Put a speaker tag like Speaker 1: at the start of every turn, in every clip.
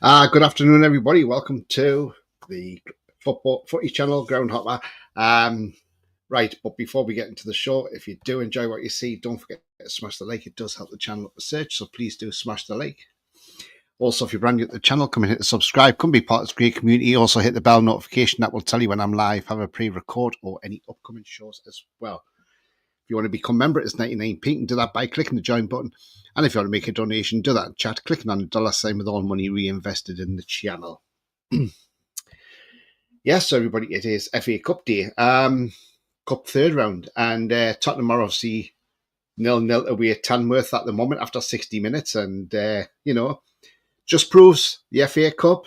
Speaker 1: Good afternoon, everybody. Welcome to the footy channel, Ground Hopper. Right, but before we get into the show, if you do enjoy what you see, don't forget to smash the like. It does help the channel up the search, so please do smash the like. Also, if you're brand new to the channel, come and hit the subscribe. Come be part of this great community. Also, hit the bell notification. That will tell you when I'm live, have a pre-record, or any upcoming shows as well. If you want to become a member, it's 99p. You can do that by clicking the join button. And if you want to make a donation, do that in chat, clicking on the $sign with all money reinvested in the channel. Yes, so everybody, it is FA Cup day. Cup third round. And Tottenham are obviously 0-0 away at Tamworth at the moment after 60 minutes. And, just proves the FA Cup,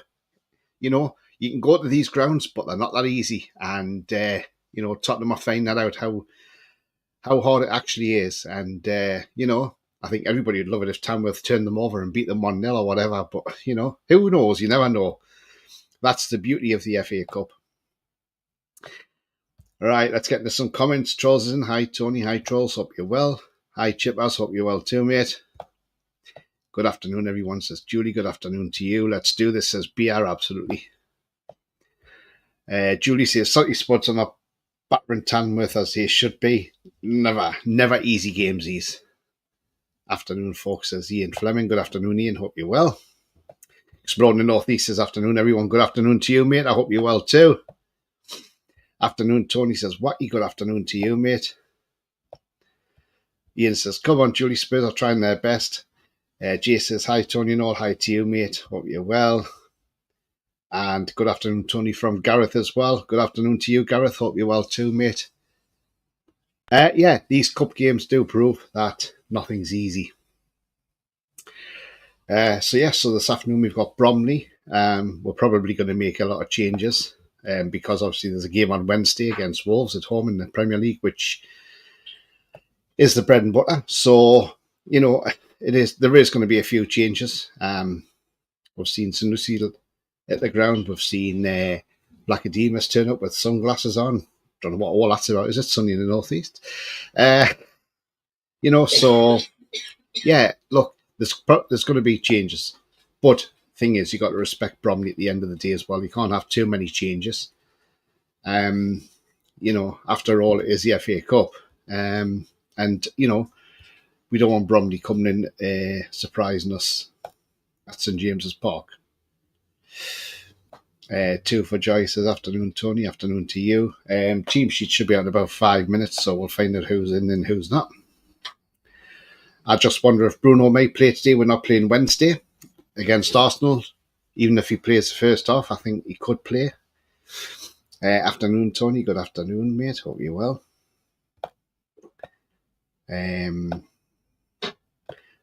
Speaker 1: you can go to these grounds, but they're not that easy. And, Tottenham are finding that out how hard it actually is. And, I think everybody would love it if Tamworth turned them over and beat them 1-0 or whatever. But, who knows? You never know. That's the beauty of the FA Cup. All right, let's get into some comments. Trolls is in. Hi, Tony. Hi, Trolls. Hope you're well. Hi, Chippers. Hope you're well too, mate. Good afternoon, everyone, says Julie. Good afternoon to you. Let's do this, says BR. Absolutely. Julie says, salty spots on our battering Tamworth as they should be. Never easy games, these. Afternoon, folks, says Ian Fleming. Good afternoon, Ian. Hope you're well. Exploring the Northeast says afternoon, everyone. Good afternoon to you, mate. I hope you're well too. Afternoon, Tony says, Wacky. Good afternoon to you, mate. Ian says, come on, Julie. Spurs are trying their best. Jay says, hi, Tony and all. Hi to you, mate. Hope you're well. And good afternoon, Tony, from Gareth as well. Good afternoon to you, Gareth. Hope you're well too, mate. These cup games do prove that nothing's easy. So this afternoon we've got Bromley. We're probably going to make a lot of changes because obviously there's a game on Wednesday against Wolves at home in the Premier League, which is the bread and butter. So, there is going to be a few changes. We've seen Sanusi at the ground. We've seen Blackademus turn up with sunglasses on. Don't know what all that's about. Is it sunny in the northeast? Look, there's going to be changes. But thing is, you got to respect Bromley at the end of the day as well. You can't have too many changes. After all, it is the FA Cup. We don't want Bromley coming in surprising us at St James's Park. 2 for Joyce says, afternoon, Tony. Afternoon to you. Team sheet should be on about 5 minutes, so we'll find out who's in and who's not. I just wonder if Bruno may play today. We're not playing Wednesday against Arsenal. Even if he plays the first half, I think he could play. Afternoon, Tony. Good afternoon, mate. Hope you're well.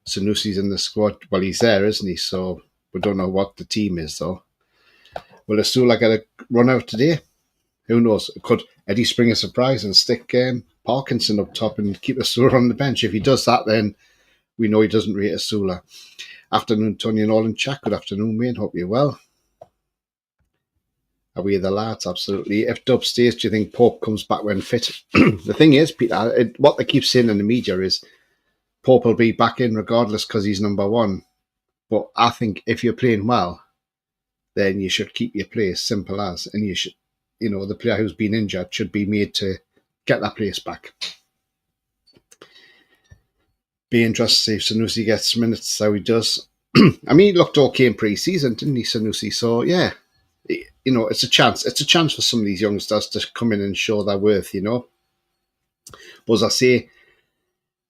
Speaker 1: Sanusi's in the squad. Well, he's there, isn't he? So we don't know what the team is, though. Will Asula get a run out today? Who knows? Could Eddie spring a surprise and stick Parkinson up top and keep Asula on the bench? If he does that, then we know he doesn't rate Asula. Afternoon, Tony and all in chat. Good afternoon, mate. Hope you're well. Are we the lads? Absolutely. If Dub stays, do you think Pope comes back when fit? The thing is, Peter, what they keep saying in the media is Pope will be back in regardless because he's number one. But I think if you're playing well, then you should keep your place, simple as. And you should, the player who's been injured should be made to get that place back. Be interested to see if Sanusi gets minutes, how he does. I mean, he looked okay in pre-season, didn't he, Sanusi? So, yeah, it's a chance. It's a chance for some of these youngsters to come in and show their worth, But as I say,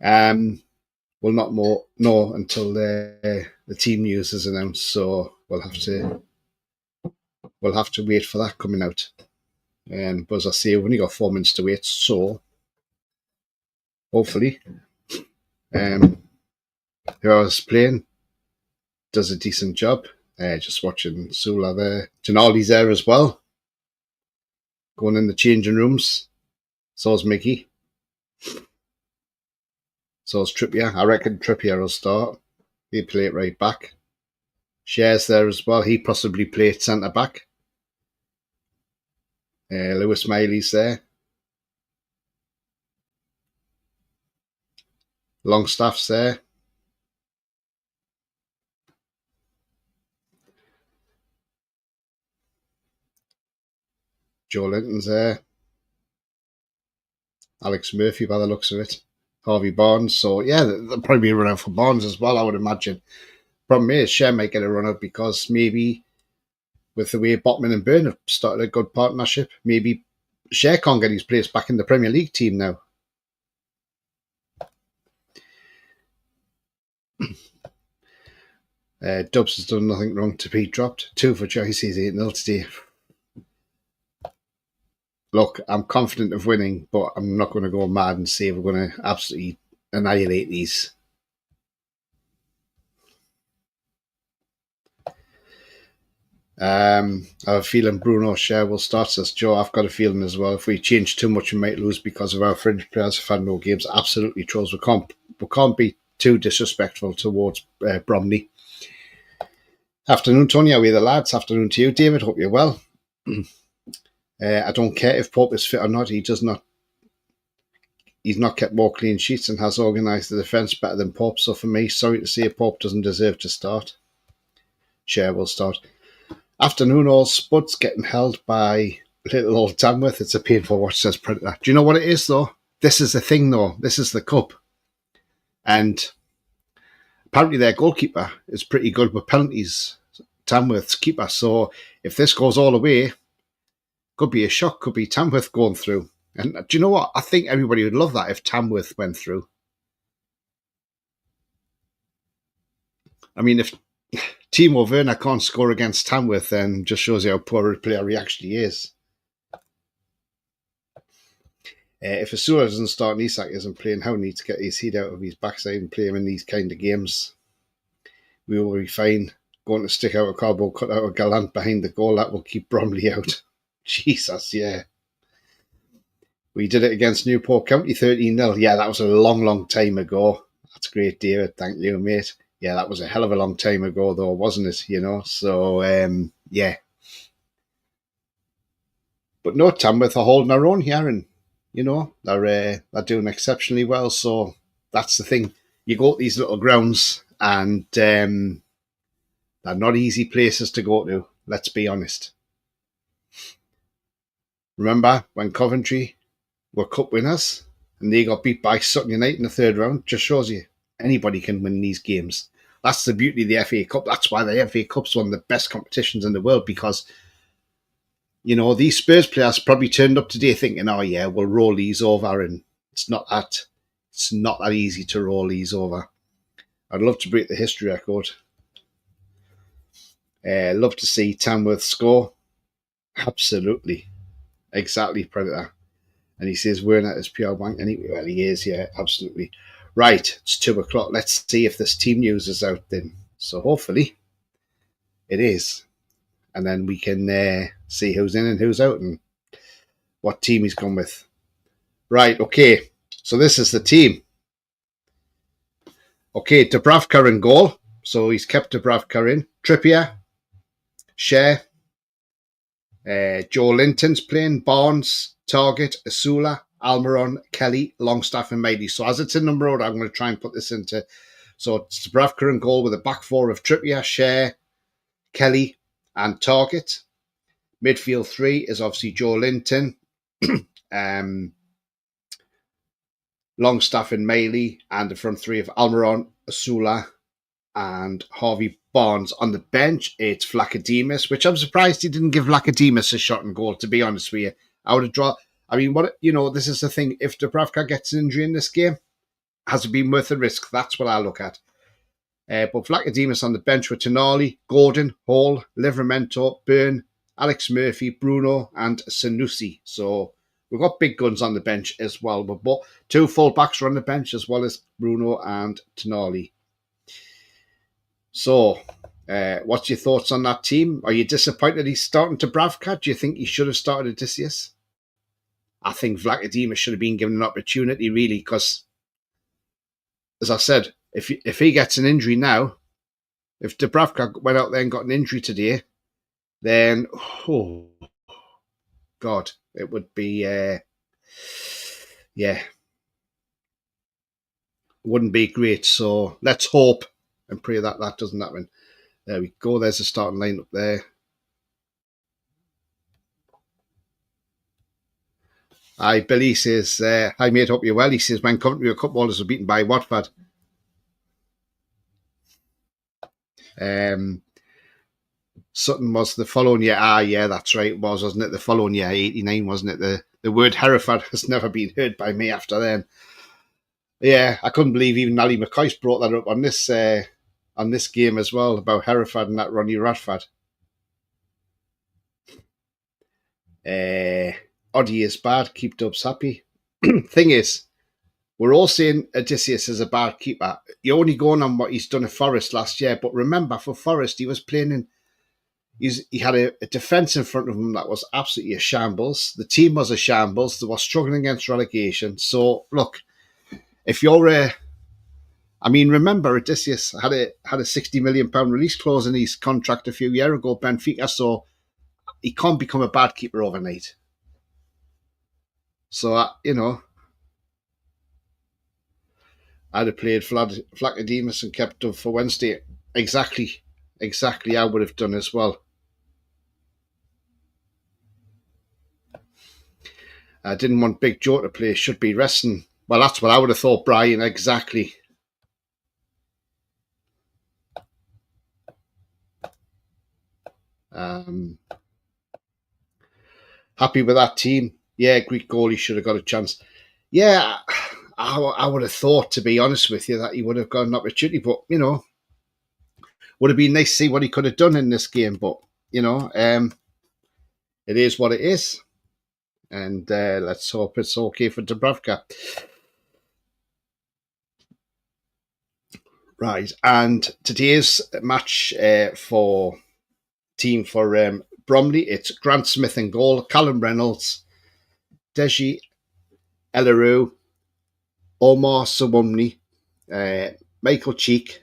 Speaker 1: we'll not know until the team news is announced. So we'll have to wait for that coming out. But as I say, we've only got 4 minutes to wait. So hopefully, whoever's playing does a decent job. Just watching Sula there. Tonali's there as well. Going in the changing rooms. So's Mickey. So's Trippier. I reckon Trippier will start. He'll play it right back. Share's there as well. He possibly play it centre back. Lewis Miley's there. Longstaff's there. Joe Linton's there. Alex Murphy, by the looks of it. Harvey Barnes. So, yeah, there'll probably be a run out for Barnes as well, I would imagine. Problem is, Shea might get a run out because maybe with the way Botman and Byrne have started a good partnership, maybe Shea can't get his place back in the Premier League team now. Dubs has done nothing wrong to be dropped. 2 for choice. He's 8-0 today. Look, I'm confident of winning, but I'm not going to go mad and say we're going to absolutely annihilate these. I have a feeling Bruno Shea will start, says Joe. I've got a feeling as well. If we change too much, we might lose because of our fringe players have had no games. Absolutely, trolls. We can't be too disrespectful towards Bromley. Afternoon, Tony. How are the lads? Afternoon to you, David. Hope you're well. I don't care if Pope is fit or not. He's not kept more clean sheets and has organised the defence better than Pope. So for me, sorry to say, Pope doesn't deserve to start. Shea will start. Afternoon, all. Spud's getting held by little old Tamworth. It's a painful watch, says Predator. Do you know what it is, though? This is the thing, though. This is the cup. And apparently their goalkeeper is pretty good with penalties, Tamworth's keeper. So if this goes all the way, could be a shock. Could be Tamworth going through. And do you know what? I think everybody would love that if Tamworth went through. I mean, if Timo Werner can't score against Tamworth, then just shows you how poor a player he actually is. If Asura doesn't start and Isak isn't playing, how needs to get his head out of his backside and play him in these kind of games. We will be fine. Going to stick out a cardboard cut out of Gallant behind the goal, that will keep Bromley out. Jesus, yeah. We did it against Newport County 13-0. Yeah, that was a long, long time ago. That's great, David. Thank you, mate. Yeah, that was a hell of a long time ago, though, wasn't it? You know, so, yeah. But no, Tamworth are holding their own here, and, you know, they're doing exceptionally well. So that's the thing. You go to these little grounds, and they're not easy places to go to, let's be honest. Remember when Coventry were cup winners and they got beat by Sutton United in the third round? Just shows you anybody can win these games. That's the beauty of the FA Cup. That's why the FA Cup's one of the best competitions in the world, because, you know, these Spurs players probably turned up today thinking, oh yeah, we'll roll these over, and it's not that easy to roll these over. I'd love to break the history record. Love to see Tamworth score. Absolutely. Exactly, Predator. And he says Werner is pure wank. And well, he is, yeah, absolutely. Right, it's 2 o'clock. Let's see if this team news is out then. So hopefully it is. And then we can see who's in and who's out and what team he's gone with. Right, okay. So this is the team. Okay, Dubravka in goal. So he's kept Dubravka in. Trippier, Shea, Joe Linton's playing, Barnes, Target, Asula, Almiron, Kelly, Longstaff and Mailey. So as it's in number order, I'm going to try and put this into... So it's Dubravka in goal with a back four of Trippier, Shea, Kelly and Target. Midfield 3 is obviously Joe Linton, Longstaff and Mailey, and the front 3 of Almiron, Asula and Harvey Barnes. On the bench, it's Vlachodimos, which I'm surprised he didn't give Vlachodimos a shot and goal, to be honest with you. I would have drawn... I mean, this is the thing. If Dubravka gets an injury in this game, has it been worth the risk? That's what I look at. But Vlachodimos on the bench with Tonali, Gordon, Hall, Livramento, Byrne, Alex Murphy, Bruno and Sanusi. So we've got big guns on the bench as well. But 2 full-backs are on the bench as well as Bruno and Tonali. So, what's your thoughts on that team? Are you disappointed he's starting Dubravka? Do you think he should have started Odysseus? I think Vlachodimos should have been given an opportunity, really, because, as I said, if he gets an injury now, if Dubravka went out there and got an injury today, then, oh, God, it would be, wouldn't be great. So let's hope and pray that that doesn't happen. There we go. There's a starting lineup there. Aye, Billy says, hi mate, hope you're well. He says, when Coventry Cup holders were beaten by Watford. Sutton was the following year. Yeah, that's right. It was, wasn't it? The following year, 89, wasn't it? The word Hereford has never been heard by me after then. Yeah, I couldn't believe even Ali McCoy's brought that up on this game as well about Hereford and that Ronnie Radford. Oddie is bad. Keep Dubs happy. Thing is, we're all saying Odysseus is a bad keeper. You're only going on what he's done at Forest last year, but remember, for Forest, he was playing in. He had a defence in front of him that was absolutely a shambles. The team was a shambles. They were struggling against relegation. So, look, if you're remember Odysseus had a £60 million release clause in his contract a few years ago, Benfica, so he can't become a bad keeper overnight. So, I'd have played Flacademos and kept him for Wednesday. Exactly, I would have done as well. I didn't want Big Joe to play, should be resting. Well, that's what I would have thought, Brian, exactly. Happy with that team. Yeah, Greek goalie should have got a chance. Yeah, I would have thought, to be honest with you, that he would have got an opportunity. But, would have been nice to see what he could have done in this game. But, it is what it is. And let's hope it's okay for Dubravka. Right, and today's match for Bromley, it's Grant Smith in goal, Callum Reynolds, Deji Elleru, Omar Sawumni, Michael Cheek,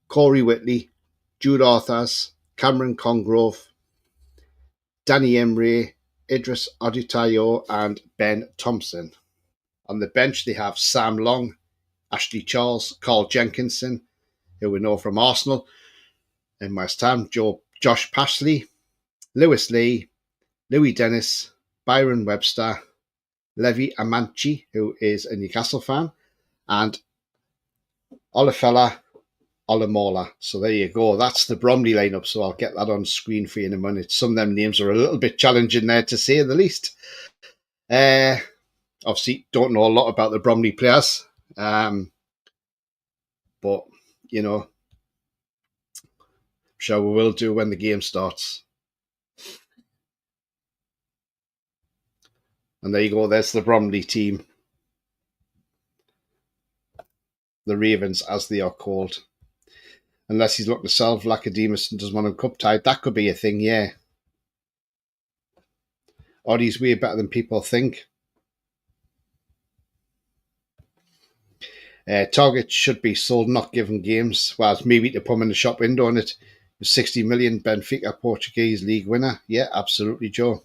Speaker 1: Corey Whitley, Jude Arthurs, Cameron Congrove, Danny Emre, Idris Odutayo, and Ben Thompson. On the bench, they have Sam Long, Ashley Charles, Carl Jenkinson, who we know from Arsenal, in West Ham, Josh Pashley, Lewis Lee, Louis Dennis, Byron Webster, Levi Amanchi, who is a Newcastle fan, and Olafella Olamola. So there you go. That's the Bromley lineup. So I'll get that on screen for you in a minute. Some of them names are a little bit challenging there, to say the least. Obviously, don't know a lot about the Bromley players. But, sure we will do when the game starts. And there you go. There's the Bromley team. The Ravens, as they are called. Unless he's looking to sell Vlachodimos and doesn't want him cup tied. That could be a thing, yeah. Oddie's way better than people think. Target should be sold, not given games. Well, it's maybe to put him in the shop window on it. 60 million Benfica Portuguese league winner. Yeah, absolutely, Joe.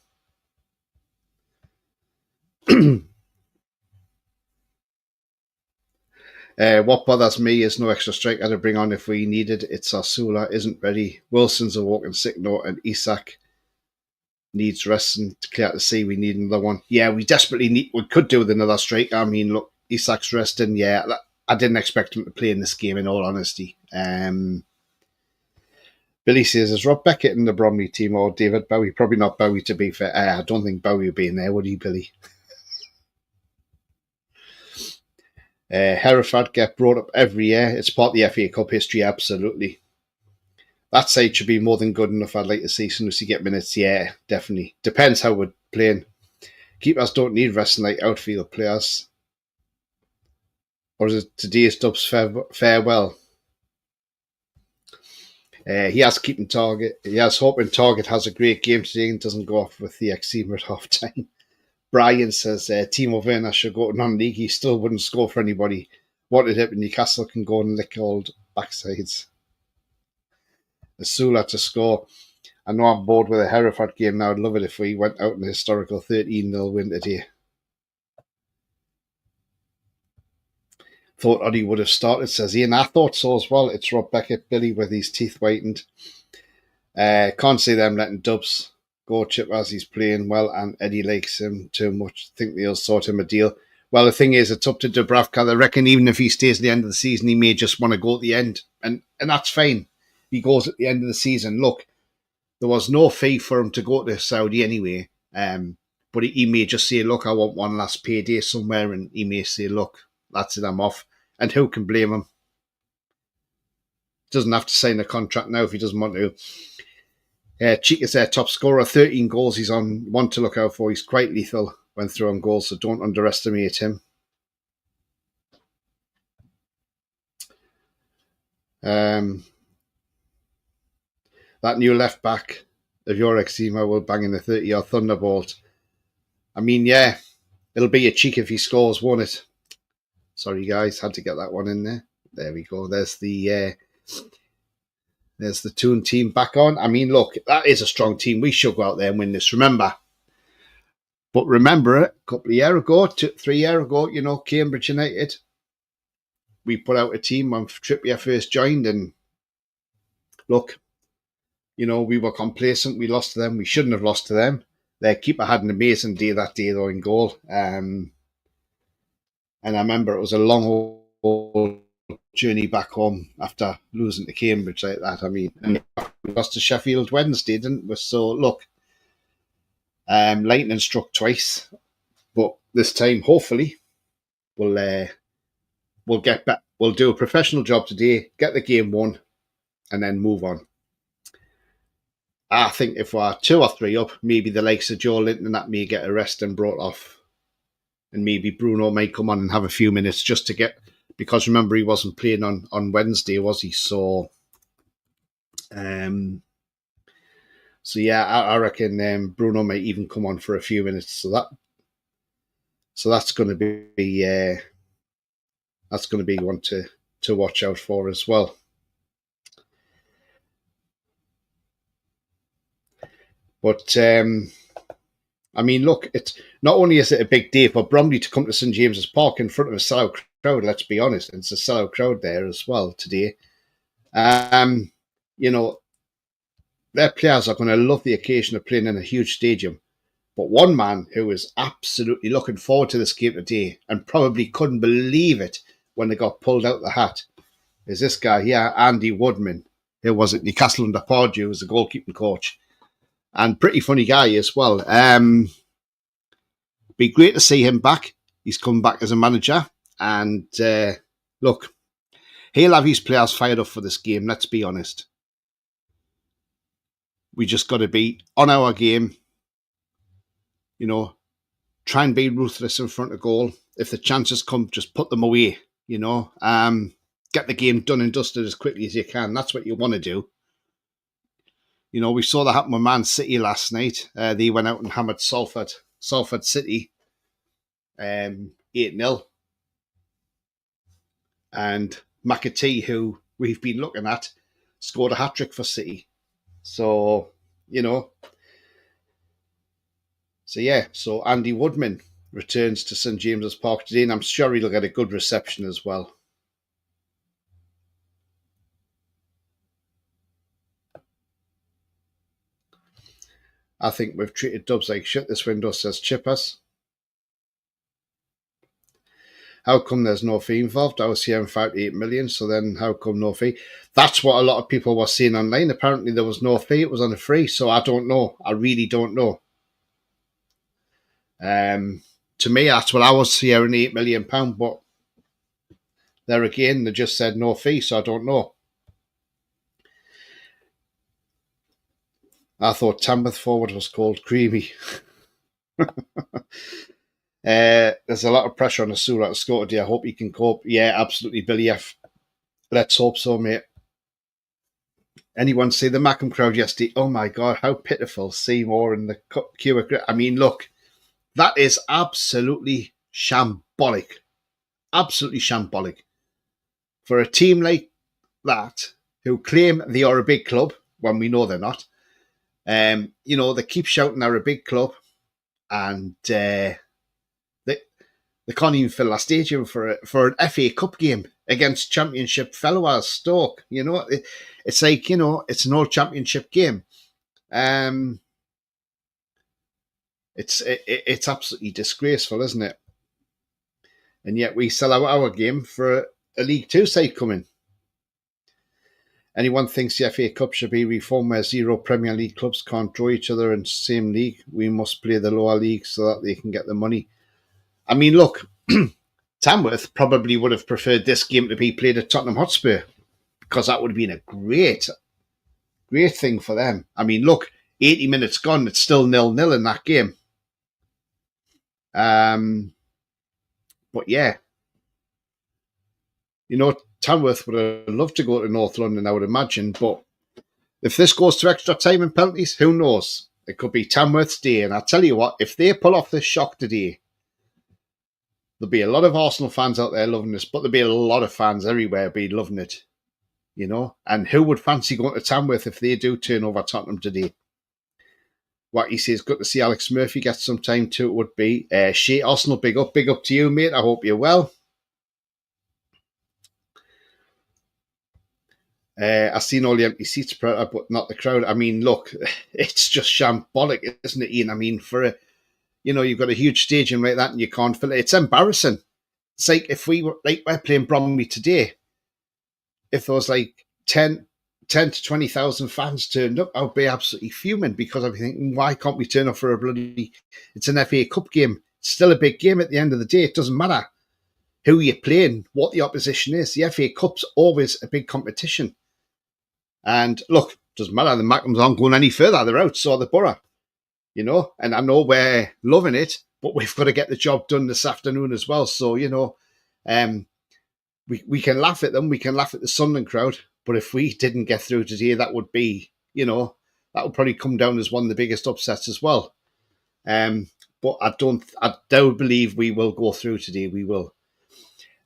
Speaker 1: What bothers me is no extra striker to bring on if we needed. It's Arsula isn't ready. Wilson's a walking sick note, and Isak needs rest. And to clear to see, we need another one. Yeah, we desperately need. We could do with another striker. I mean, look, Isak's resting. Yeah, I didn't expect him to play in this game, in all honesty. Billy says, is Rob Beckett in the Bromley team or David Bowie? Probably not Bowie, to be fair. I don't think Bowie would be in there, would he, Billy? Hereford get brought up every year. It's part of the FA Cup history, absolutely. That side should be more than good enough. I'd like to see Sanusi get minutes. Yeah, definitely. Depends how we're playing. Keepers don't need resting like outfield players. Or is it today's Dubs farewell? He has keeping Target. He has hoping Target has a great game today and doesn't go off with the eczema at half time. Brian says Timo Werner should go to non-league. He still wouldn't score for anybody. Wanted it, but Newcastle can go and lick old backsides. Asula to score. I know I'm bored with a Hereford game now. I'd love it if we went out in a historical 13-0 win today. Thought Oddie would have started, says Ian. I thought so as well. It's Rob Beckett, Billy with his teeth whitened. Can't see them letting Dubs Go Chip as he's playing well, and Eddie likes him too much. Think they'll sort him a deal. Well, the thing is, it's up to Dubravka. I reckon even if he stays at the end of the season, he may just want to go at the end, and that's fine. He goes at the end of the season. Look, there was no fee for him to go to Saudi anyway, but he may just say, look, I want one last payday somewhere, and he may say, look, that's it, I'm off. And who can blame him? Doesn't have to sign a contract now if he doesn't want to. Chica's their top scorer, 13 goals. He's on one to look out for. He's quite lethal when through on goals, so don't underestimate him. That new left back of your eczema will bang in the 30-yard thunderbolt. I mean, yeah, it'll be a cheek if he scores, won't it? Sorry, guys, had to get that one in there. There we go. There's the Toon team back on. I mean, look, that is a strong team. We should go out there and win this, remember. But remember it, a couple of years ago, 3 years ago, Cambridge United, we put out a team when Trippier first joined, and look, we were complacent. We lost to them. We shouldn't have lost to them. Their keeper had an amazing day that day, though, in goal. And I remember it was a long old journey back home after losing to Cambridge like that. I mean, and we lost to Sheffield Wednesday, didn't we? So, look, lightning struck twice. But this time, hopefully, we'll get back. We'll do a professional job today, get the game won, and then move on. I think if we're 2 or 3 up, maybe the likes of Joe Linton and that may get a rest and brought off. And maybe Bruno might come on and have a few minutes just to get... Because remember, he wasn't playing on Wednesday, was he? So yeah, I reckon Bruno might even come on for a few minutes. So that's going to be one to watch out for as well. But I mean, look, it's not only is it a big day for Bromley to come to St James's Park in front of a sellout crowd. Let's be honest, it's a sellout crowd there as well today. Their players are going to love the occasion of playing in a huge stadium. But one man who is absolutely looking forward to this game today and probably couldn't believe it when they got pulled out the hat is this guy here, Andy Woodman, who was at Newcastle under Pardew as the goalkeeping coach. And pretty funny guy as well. Be great to see him back. He's come back as a manager. And look, he'll have his players fired up for this game, let's be honest. We just got to be on our game. Try and be ruthless in front of goal. If the chances come, just put them away, Get the game done and dusted as quickly as you can. That's what you want to do. We saw that happen with Man City last night. They went out and hammered Salford City 8-0. And McAtee, who we've been looking at, scored a hat-trick for City. So So Andy Woodman returns to St James's Park today, and I'm sure he'll get a good reception as well. I think we've treated Dubs like shit this window, says Chippers. How come there's no fee involved? I was hearing 5 to 8 million, so then how come no fee? That's what a lot of people were saying online. Apparently there was no fee, it was on a free, so I don't know. I really don't know. To me, that's what I was hearing, £8 million, but there again, they just said no fee, so I don't know. I thought Tamworth forward was called Creamy. There's a lot of pressure on Asura to score today. I hope he can cope. Yeah, absolutely, Billy F. Let's hope so, mate. Anyone see the Mackham crowd yesterday? Oh my God, how pitiful. Seymour and the Kewer. I mean, look, that is absolutely shambolic. Absolutely shambolic. For a team like that, who claim they are a big club, when we know they're not, they keep shouting they're a big club, and they can't even fill a stadium for an FA Cup game against Championship fellow Stoke. It's like, it's an old Championship game. It's absolutely disgraceful, isn't it? And yet we sell out our game for a League Two side coming. Anyone thinks the FA Cup should be reformed where 0 Premier League clubs can't draw each other in the same league? We must play the lower league so that they can get the money. I mean, look, Tamworth probably would have preferred this game to be played at Tottenham Hotspur because that would have been a great thing for them. I mean, look, 80 minutes gone, it's still 0-0 in that game. But yeah, you know, Tamworth would have loved to go to North London, I would imagine. But if this goes to extra time and penalties, who knows? It could be Tamworth's day. And I'll tell you what, if they pull off this shock today, there'll be a lot of Arsenal fans out there loving this, but there'll be a lot of fans everywhere be loving it, you know? And who would fancy going to Tamworth if they do turn over Tottenham today? What he says, good to see Alex Murphy get some time too, it would be. Shay Arsenal, big up to you, mate. I hope you're well. I've seen all the empty seats, but not the crowd. I mean, look, it's just shambolic, isn't it, Ian? I mean, you've got a huge stadium like that and you can't fill it. It's embarrassing. It's like if we're playing Bromley today, if there was like 10 to 20,000 fans turned up, I would be absolutely fuming because I'd be thinking, why can't we turn up for it's an FA Cup game. It's still a big game at the end of the day. It doesn't matter who you're playing, what the opposition is. The FA Cup's always a big competition. And look, doesn't matter. The Mackems aren't going any further. They're out, so the Borough, you know. And I know we're loving it, but we've got to get the job done this afternoon as well. So, you know, we can laugh at them. We can laugh at the Sunderland crowd. But if we didn't get through today, that would be, you know, that would probably come down as one of the biggest upsets as well. But I don't believe we will go through today. We will.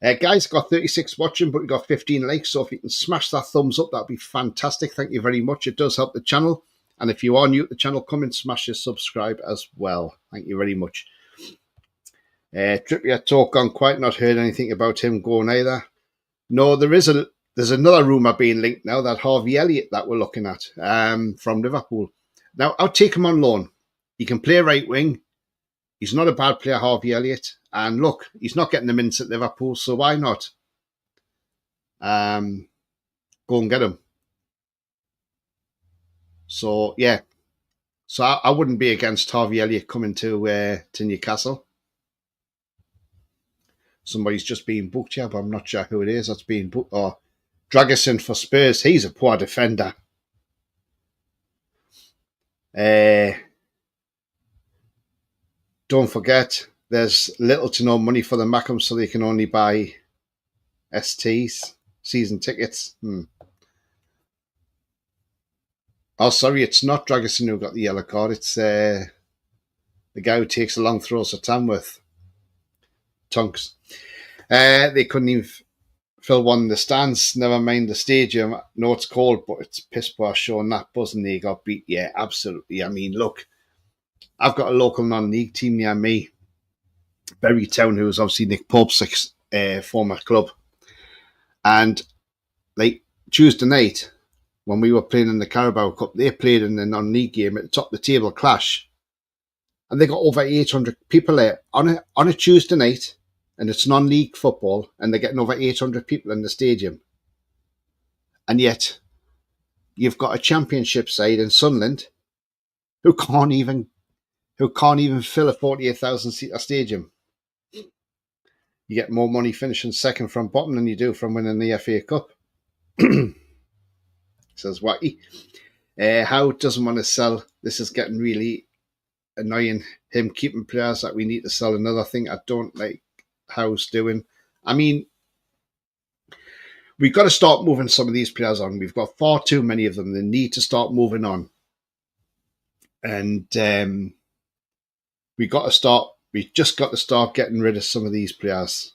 Speaker 1: Guys, got 36 watching, but we got 15 likes. So if you can smash that thumbs up, that'd be fantastic. Thank you very much. It does help the channel. And if you are new to the channel, come and smash your subscribe as well. Thank you very much. Trippier talk on quite not heard anything about him going either. No, there's another rumour being linked now that Harvey Elliott that we're looking at from Liverpool. Now, I'll take him on loan. He can play right wing. He's not a bad player, Harvey Elliott. And look, he's not getting the minutes at Liverpool, so why not? Go and get him. So, yeah. So I wouldn't be against Harvey Elliott coming to Newcastle. Somebody's just being booked here, but I'm not sure who it is that's being booked. Or Dragerson for Spurs. He's a poor defender. Don't forget, there's little to no money for the Mackems, so they can only buy STs, season tickets. Oh, sorry, it's not Dragerson who got the yellow card. It's the guy who takes the long throws at Tamworth. Tonks. They couldn't even fill one in the stands, never mind the stadium. No, it's cold, but it's piss poor showing that buzzing they got beat. Yeah, absolutely. I mean, look, I've got a local non-league team near me, Berry Town, who was obviously Nick Pope's former club. And like Tuesday night, when we were playing in the Carabao Cup, they played in a non-league game at the top of the table clash. And they got over 800 people there on a Tuesday night, and it's non-league football, and they're getting over 800 people in the stadium. And yet, you've got a championship side in Sunderland who can't even fill a 48,000-seater stadium. You get more money finishing second from bottom than you do from winning the FA Cup. Says Wacky. How doesn't want to sell. This is getting really annoying. Him keeping players that we need to sell. Another thing I don't like Howe's doing. I mean, we've got to start moving some of these players on. We've got far too many of them. They need to start moving on. And we've just got to start getting rid of some of these players.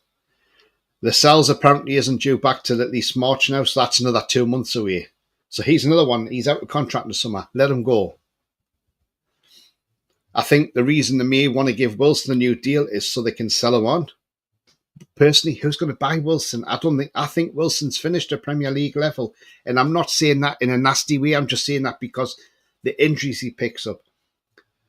Speaker 1: The Lascelles apparently isn't due back till at least March now, so that's another 2 months away. So he's another one. He's out of contract in the summer. Let him go. I think the reason they may want to give Wilson a new deal is so they can sell him on. Personally, who's going to buy Wilson? I think Wilson's finished at Premier League level. And I'm not saying that in a nasty way. I'm just saying that because the injuries he picks up.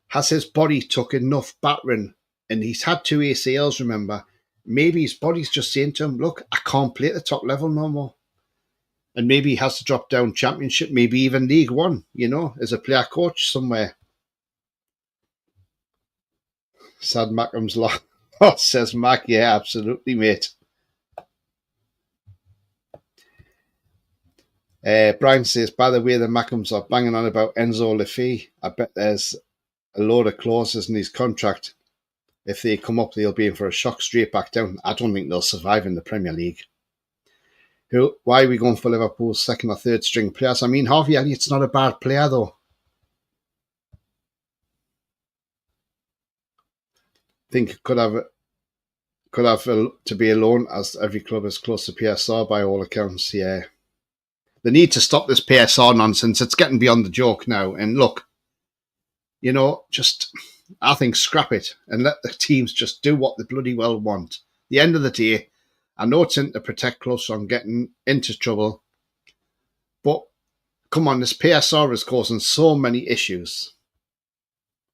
Speaker 1: Has his body took enough battering? And he's had 2 ACLs, remember. Maybe his body's just saying to him, look, I can't play at the top level no more. And maybe he has to drop down Championship, maybe even League One, as a player coach somewhere. Sad Mackham's lot. Oh, says Mac, yeah, absolutely, mate. Brian says, by the way, the Mackhams are banging on about Enzo Lafay. I bet there's a load of clauses in his contract. If they come up, they'll be in for a shock straight back down. I don't think they'll survive in the Premier League. Why are we going for Liverpool's second or third string players? I mean, Harvey Elliott's not a bad player, though. I think could have to be a loan, as every club is close to PSR by all accounts. Yeah, they need to stop this PSR nonsense. It's getting beyond the joke now. And look, I think scrap it and let the teams just do what they bloody well want. At the end of the day, I know it's in to protect clubs from getting into trouble, but come on, this PSR is causing so many issues.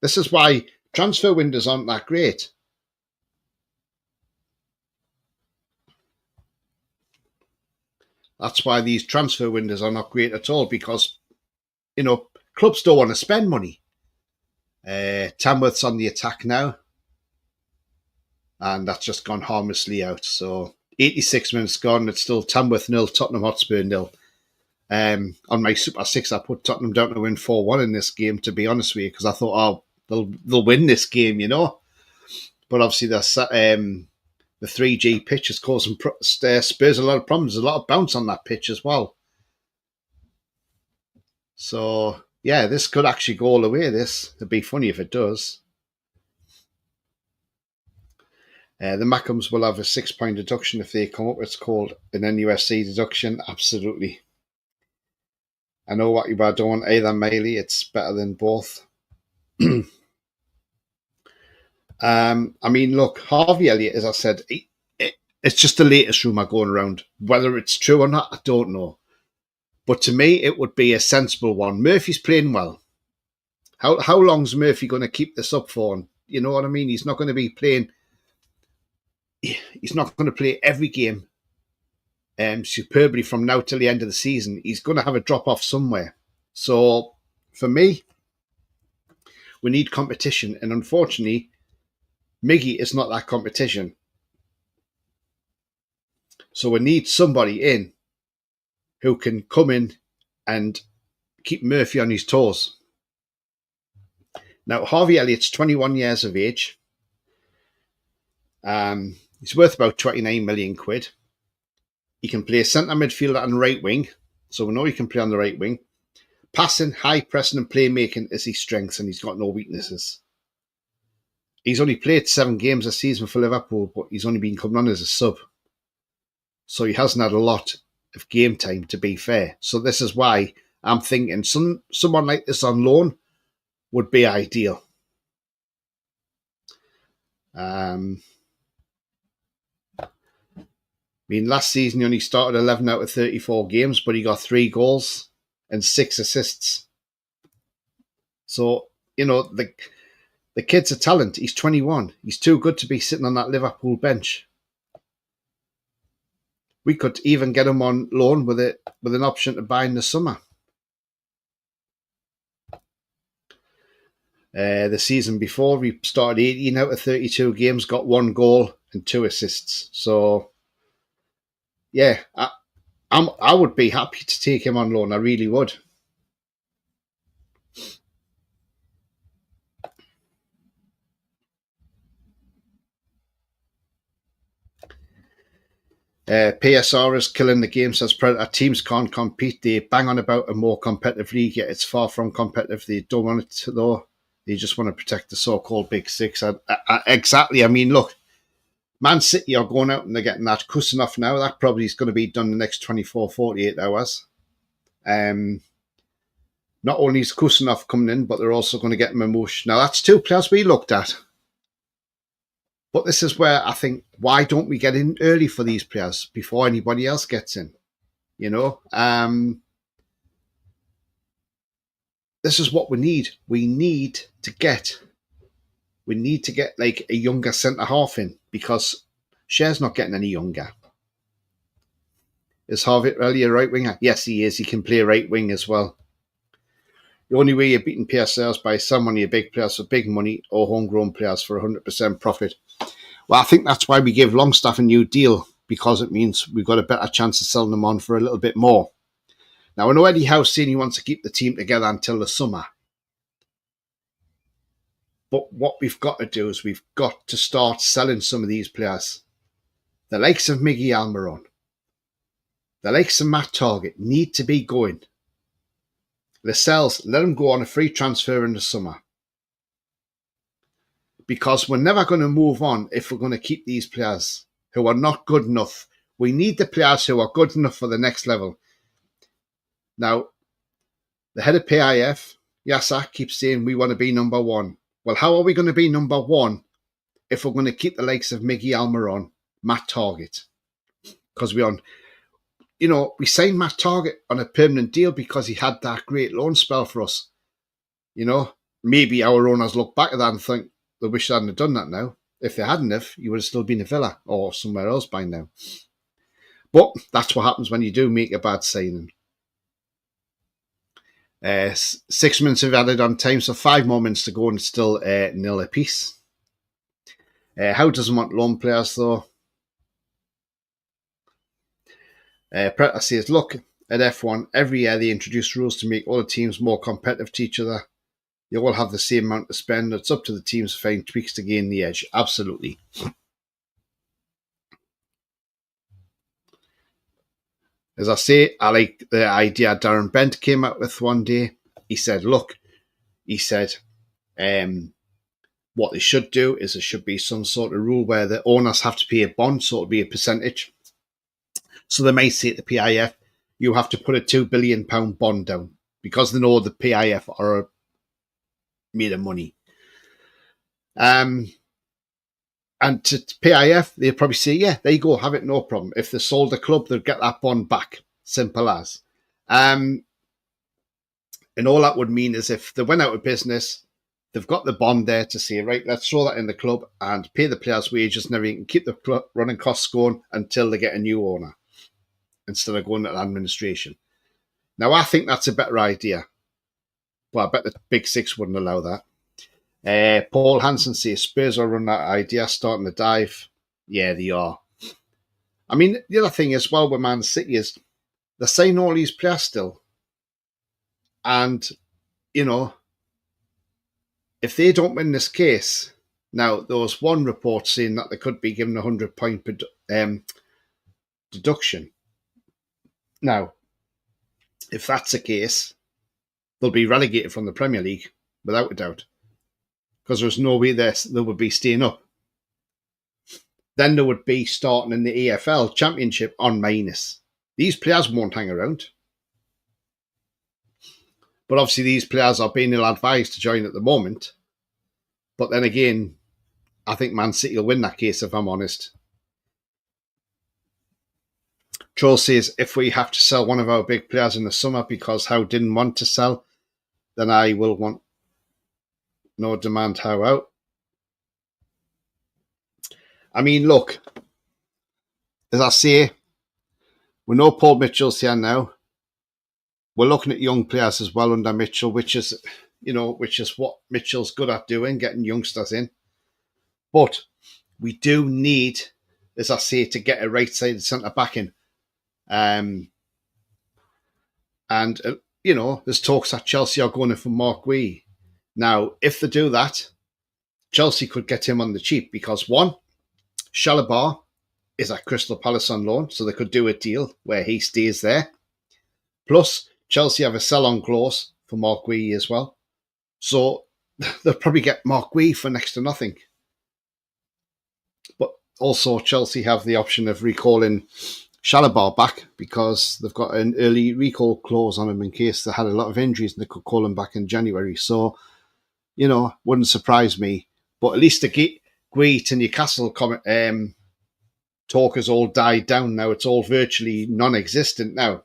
Speaker 1: This is why transfer windows aren't that great. That's why these transfer windows are not great at all, because, clubs don't want to spend money. Tamworth's on the attack now, and that's just gone harmlessly out. So 86 minutes gone, it's still Tamworth 0, Tottenham Hotspur 0. On my Super 6, I put Tottenham down to win 4-1 in this game, to be honest with you, because I thought, they'll win this game, But obviously, the 3G pitch is causing Spurs a lot of problems. There's a lot of bounce on that pitch as well. So, yeah, this could actually go all the way, this. It'd be funny if it does. The Mackhams will have a 6-point deduction if they come up. It's called an NUFC deduction. Absolutely. I know what you are doing. Either Melee, it's better than both. I mean, look, Harvey Elliott, as I said, it's just the latest rumour going around. Whether it's true or not, I don't know. But to me, it would be a sensible one. Murphy's playing well. How long's Murphy going to keep this up for? And you know what I mean? He's not going to be playing. He's not going to play every game superbly from now till the end of the season. He's going to have a drop off somewhere. So for me, we need competition, and unfortunately, Miggy is not that competition. So we need somebody in who can come in and keep Murphy on his toes. Now, Harvey Elliott's 21 years of age. He's worth about 29 million quid. He can play centre midfielder and right wing. So we know he can play on the right wing. Passing, high pressing and playmaking is his strengths, and he's got no weaknesses. He's only played 7 games a season for Liverpool, but he's only been coming on as a sub. So he hasn't had a lot of game time, to be fair. So this is why I'm thinking someone like this on loan would be ideal. I mean, last season he only started 11 out of 34 games, but he got 3 goals and 6 assists. So, the kid's a talent. He's 21. He's too good to be sitting on that Liverpool bench. We could even get him on loan with an option to buy in the summer. The season before, we started 18 out of 32 games, got 1 goal and 2 assists. So, yeah, I would be happy to take him on loan. I really would. PSR is killing the game, says Predator. Teams can't compete. They bang on about a more competitive league, yet it's far from competitive. They don't want it, though. They just want to protect the so-called Big Six. Exactly. I mean, look, Man City are going out and they're getting that cussing off now. That probably is going to be done in the next 24, 48 hours. Not only is Kusanov coming in, but they're also going to get Mamouche. Now, that's 2 players we looked at. But this is where I think, why don't we get in early for these players before anybody else gets in? this is what we need. We need to get like a younger centre half in, because Cher's not getting any younger. Is Harvey really a right winger? Yes, he is. He can play right wing as well. The only way you're beating PSL is by selling your big players for big money or homegrown players for 100% profit. Well, I think that's why we give Longstaff a new deal, because it means we've got a better chance of selling them on for a little bit more. Now, I know Eddie Howe's saying he wants to keep the team together until the summer. But what we've got to do is we've got to start selling some of these players. The likes of Miggy Almiron, the likes of Matt Target need to be going. Lascelles, let them go on a free transfer in the summer. Because we're never going to move on if we're going to keep these players who are not good enough. We need the players who are good enough for the next level. Now, the head of PIF, Yasak, keeps saying we want to be number one. Well, how are we going to be number one if we're going to keep the likes of Miggy Almiron, Matt Target? Because we signed Matt Target on a permanent deal because he had that great loan spell for us. Maybe our owners look back at that and think they wish they hadn't have done that now. If they hadn't have, you would have still been a Villa or somewhere else by now. But that's what happens when you do make a bad signing. 6 minutes have added on time, so 5 more minutes to go and still 0 apiece. How doesn't want loan players though? Preta says, look, at F1, every year they introduce rules to make all the teams more competitive to each other. You all have the same amount to spend. It's up to the teams to find tweaks to gain the edge. Absolutely. As I say, I like the idea Darren Bent came up with one day. He said, what they should do is there should be some sort of rule where the owners have to pay a bond, so it'll be a percentage. So they might say to the PIF, you have to put a £2 billion bond down, because they know the PIF are made of money. And to PIF, they'll probably say, yeah, there you go, have it, no problem. If they sold the club, they'll get that bond back. Simple as. And all that would mean is if they went out of business, they've got the bond there to say, right, let's throw that in the club and pay the players' wages and everything, keep the running costs going until they get a new owner, instead of going to administration. Now, I think that's a better idea. Well, I bet the Big Six wouldn't allow that. Paul Hansen says Spurs are running that idea, starting to dive. Yeah, they are. I mean, the other thing as well with Man City is they're signing all these players still. And, if they don't win this case, now there was one report saying that they could be given a 100-point deduction. Now, if that's the case, they'll be relegated from the Premier League, without a doubt, because there's no way they would be staying up. Then they would be starting in the EFL Championship on minus. These players won't hang around. But obviously these players are being ill-advised to join at the moment. But then again, I think Man City will win that case, if I'm honest. Troll says, if we have to sell one of our big players in the summer because Howe didn't want to sell, then I will want no demand Howe out. I mean, look, as I say, we know Paul Mitchell's here now. We're looking at young players as well under Mitchell, which is what Mitchell's good at doing, getting youngsters in. But we do need, as I say, to get a right-sided centre-back in. There's talks that Chelsea are going in for Mark Wee. Now, if they do that, Chelsea could get him on the cheap because, one, Shalabar is at Crystal Palace on loan, so they could do a deal where he stays there. Plus, Chelsea have a sell-on clause for Mark Wee as well. So they'll probably get Mark Wee for next to nothing. But also, Chelsea have the option of recalling Shalabar back because they've got an early recall clause on him in case they had a lot of injuries and they could call him back in January. So, wouldn't surprise me. But at least the Gwee to Newcastle talk has all died down now. It's all virtually non-existent now.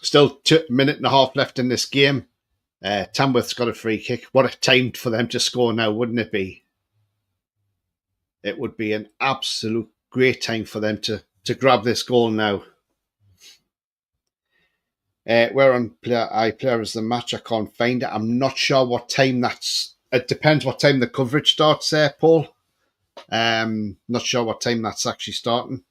Speaker 1: Still 2 minute and a half left in this game. Tamworth's got a free kick. What a time for them to score now, wouldn't it be? It would be an absolute great time for them to grab this goal now. We're on player as the match. I can't find it. I'm not sure what time that's. It depends what time the coverage starts there, Paul. Not sure what time that's actually starting.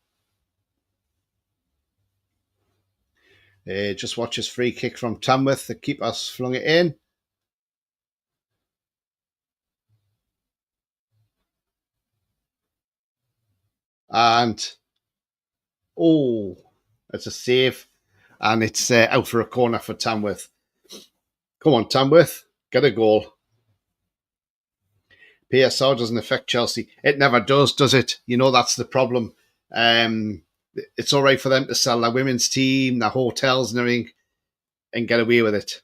Speaker 1: Just watch his free kick from Tamworth. The keeper's flung it in. And, oh, it's a save. And it's out for a corner for Tamworth. Come on, Tamworth. Get a goal. PSR doesn't affect Chelsea. It never does it? You know, that's the problem. It's all right for them to sell their women's team, their hotels and everything, and get away with it.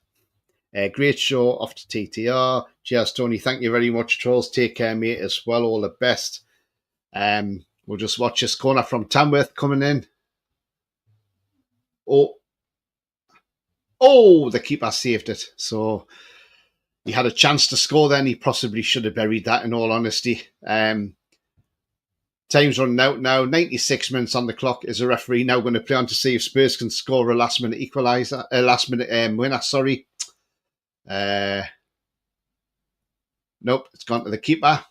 Speaker 1: Great show off to TTR. Cheers, Tony. Thank you very much, trolls. Take care, mate, as well. All the best. We'll just watch this corner from Tamworth coming in. Oh, the keeper saved it. So he had a chance to score then. He possibly should have buried that, in all honesty. Time's running out now. 96 minutes on the clock. Is a referee now going to play on to see if Spurs can score a last-minute equaliser, a last-minute winner, sorry. Nope, it's gone to the keeper.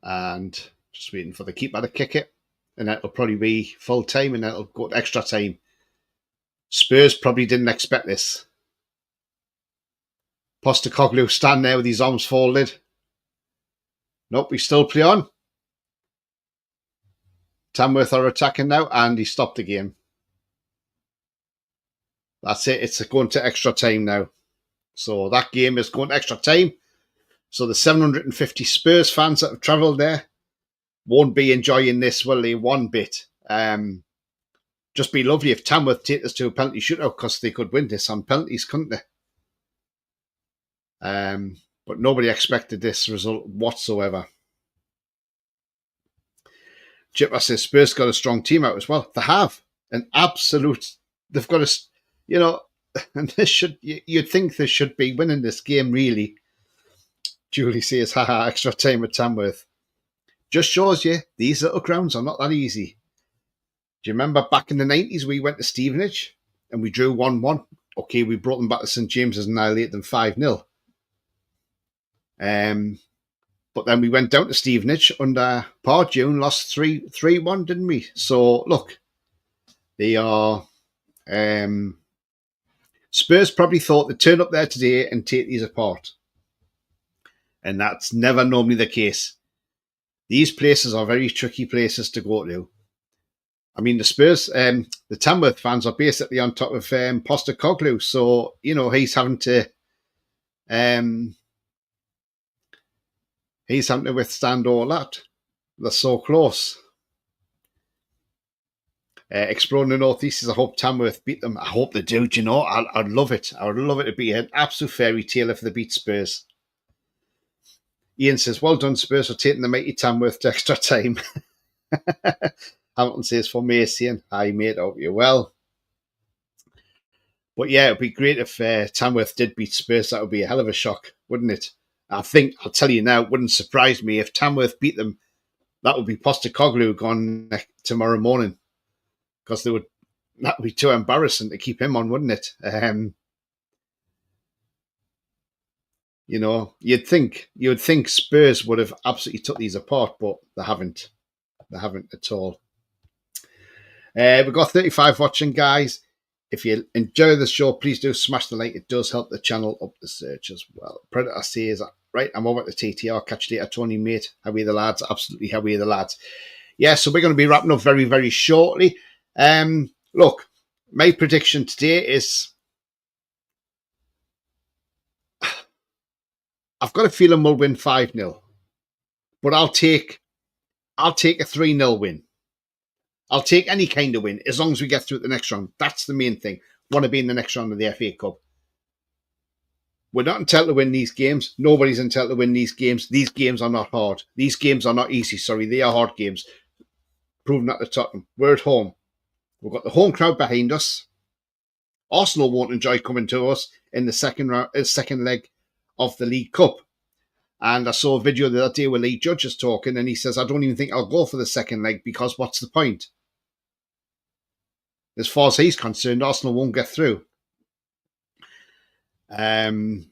Speaker 1: And just waiting for the keeper to kick it. And that'll probably be full time and that'll go to extra time. Spurs probably didn't expect this. Postecoglou stand there with his arms folded. Nope, we still play on. Tamworth are attacking now and he stopped the game. That's it. It's going to extra time now. So that game is going to extra time. So the 750 Spurs fans that have travelled there won't be enjoying this, will they? One bit. Just be lovely if Tamworth take us to a penalty shootout because they could win this on penalties, couldn't they? But nobody expected this result whatsoever. Chipper says Spurs got a strong team out as well. They have an absolute. They've got a, you know, and this should. You'd think they should be winning this game, really. Julie says, haha, extra time at Tamworth. Just shows you these little grounds are not that easy. Do you remember back in the 90s we went to Stevenage and we drew 1-1? Okay, we brought them back to St James's and annihilated them 5-0. But then we went down to Stevenage under Pardew and lost 3-1, didn't we? So, look, they are... Spurs probably thought they'd turn up there today and take these apart. And that's never normally the case. These places are very tricky places to go to. I mean, the Spurs, the Tamworth fans are basically on top of Postecoglou, so, you know, he's having to withstand all that. They're so close. Exploring the Northeast, I hope Tamworth beat them. I hope they do, you know. I'd love it. I would love it to be an absolute fairy tale if they beat Spurs. Ian says, well done, Spurs, for taking the mighty Tamworth to extra time. Hamilton says, for Macian, hi, mate, I hope you're well. But yeah, it'd be great if Tamworth did beat Spurs. That would be a hell of a shock, wouldn't it? I think, I'll tell you now, it wouldn't surprise me if Tamworth beat them. That would be Postecoglou gone tomorrow morning. Because that would be too embarrassing to keep him on, wouldn't it? You know, you'd think Spurs would have absolutely took these apart, but they haven't. They haven't at all. We've got 35 watching, guys. If you enjoy the show, please do smash the like. It does help the channel up the search as well. Predator says, right, I'm over to TTR. Catch you later, Tony, mate. How are you, the lads? Absolutely, how are you, the lads? Yeah, so we're going to be wrapping up very, very shortly. Look, my prediction today is... I've got a feeling we'll win 5-0. But I'll take a 3-0 win. I'll take any kind of win as long as we get through the next round. That's the main thing. Want to be in the next round of the FA Cup. We're not entitled to win these games. Nobody's entitled to win these games. These games are not hard. These games are not easy. Sorry, they are hard games. proving that to Tottenham. We're at home. We've got the home crowd behind us. Arsenal won't enjoy coming to us in the second leg of the League Cup. And I saw a video the other day where Lee Judge is talking, and he says, I don't even think I'll go for the second leg because what's the point? As far as he's concerned, Arsenal won't get through. But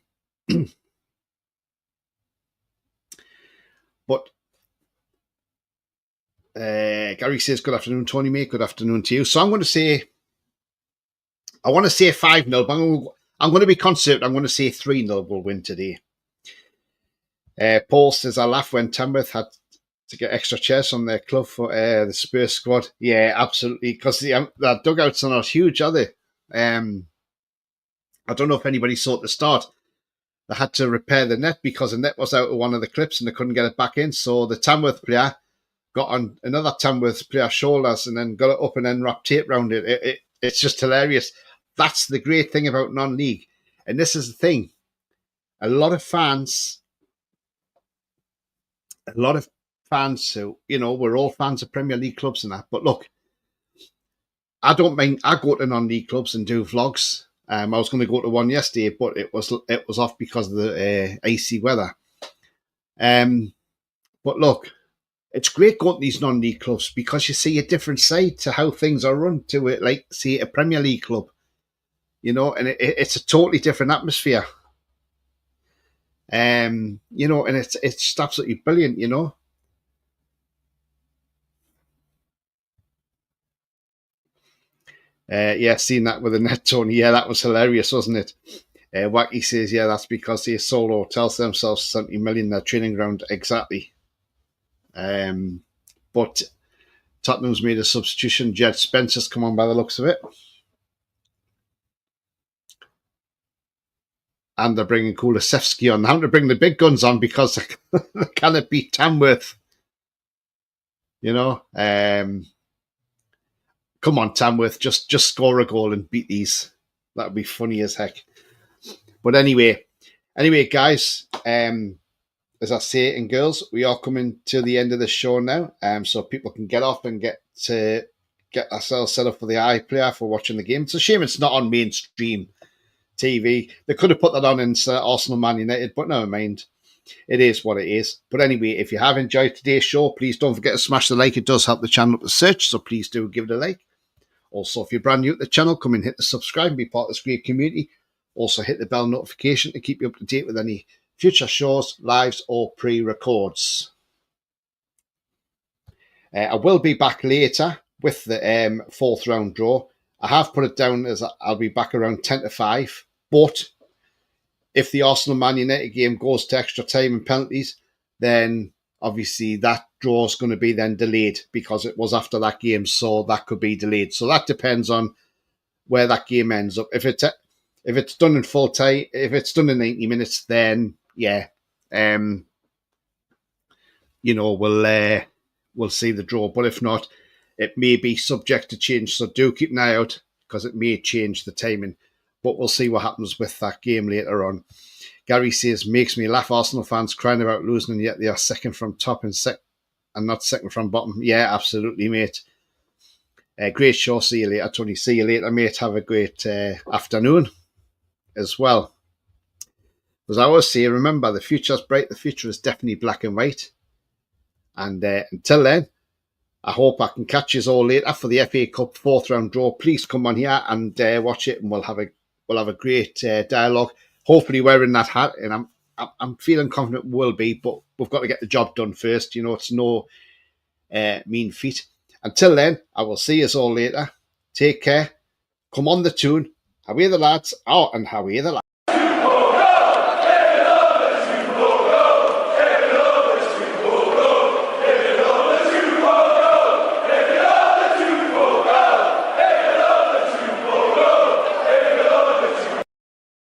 Speaker 1: Gary says, good afternoon, Tony, mate. Good afternoon to you. So I want to say 5-0, but I'm going to be conservative. I'm going to say 3-0 will win today. Paul says, I laugh when Tamworth had to get extra chairs from their club for the Spurs squad. Yeah, absolutely, because the dugouts are not huge, are they? I don't know if anybody saw at the start. They had to repair the net because the net was out of one of the clips and they couldn't get it back in. So the Tamworth player got on another Tamworth player's shoulders and then got it up and then wrapped tape around it. It's just hilarious. That's the great thing about non-league. And this is the thing. A lot of fans who, we're all fans of Premier League clubs and that. But look, I don't mind. I go to non-league clubs and do vlogs. I was going to go to one yesterday, but it was off because of the icy weather. But look, it's great going to these non-league clubs because you see a different side to how things are run to it, like, see, a Premier League club, and it's a totally different atmosphere. And it's just absolutely brilliant, Yeah, seen that with the net, Tony. Yeah, that was hilarious, wasn't it? Wacky says, yeah, that's because the solo tells themselves 70 million their training ground. Exactly. But Tottenham's made a substitution. Jed Spencer's come on by the looks of it. And they're bringing Kulusevski on. They're having to bring the big guns on because they cannot beat Tamworth. Come on, Tamworth, just score a goal and beat these. That would be funny as heck. But anyway, guys, as I say, and girls, we are coming to the end of the show now. So people can get off and get ourselves set up for the iPlayer for watching the game. It's a shame it's not on mainstream TV. They could have put that on in Arsenal Man United, but never mind. It is what it is. But anyway, if you have enjoyed today's show, please don't forget to smash the like. It does help the channel up the search, so please do give it a like. Also, if you're brand new to the channel, come and hit the subscribe and be part of this great community. Also, hit the bell notification to keep you up to date with any future shows, lives, or pre-records. I will be back later with the fourth round draw. I have put it down as I'll be back around 10 to 5. But if the Arsenal Man United game goes to extra time and penalties, then obviously that draw is going to be then delayed because it was after that game, so that could be delayed. So that depends on where that game ends up. If it's done in full time, if it's done in 90 minutes, then yeah, we'll see the draw. But if not, it may be subject to change. So do keep an eye out because it may change the timing. But we'll see what happens with that game later on. Gary says, makes me laugh. Arsenal fans crying about losing, and yet they are second from top and not second from bottom. Yeah, absolutely, mate. Great show. See you later, Tony. See you later, mate. Have a great afternoon as well. As I always say, remember, the future's bright. The future is definitely black and white. And until then, I hope I can catch you all later for the FA Cup fourth round draw. Please come on here and watch it, and we'll have a great dialogue. Hopefully wearing that hat, and I'm feeling confident we'll be, but we've got to get the job done first. It's no mean feat. Until then, I will see you all later. Take care. Come on the tune. How are the lads? Oh, and how are the lads?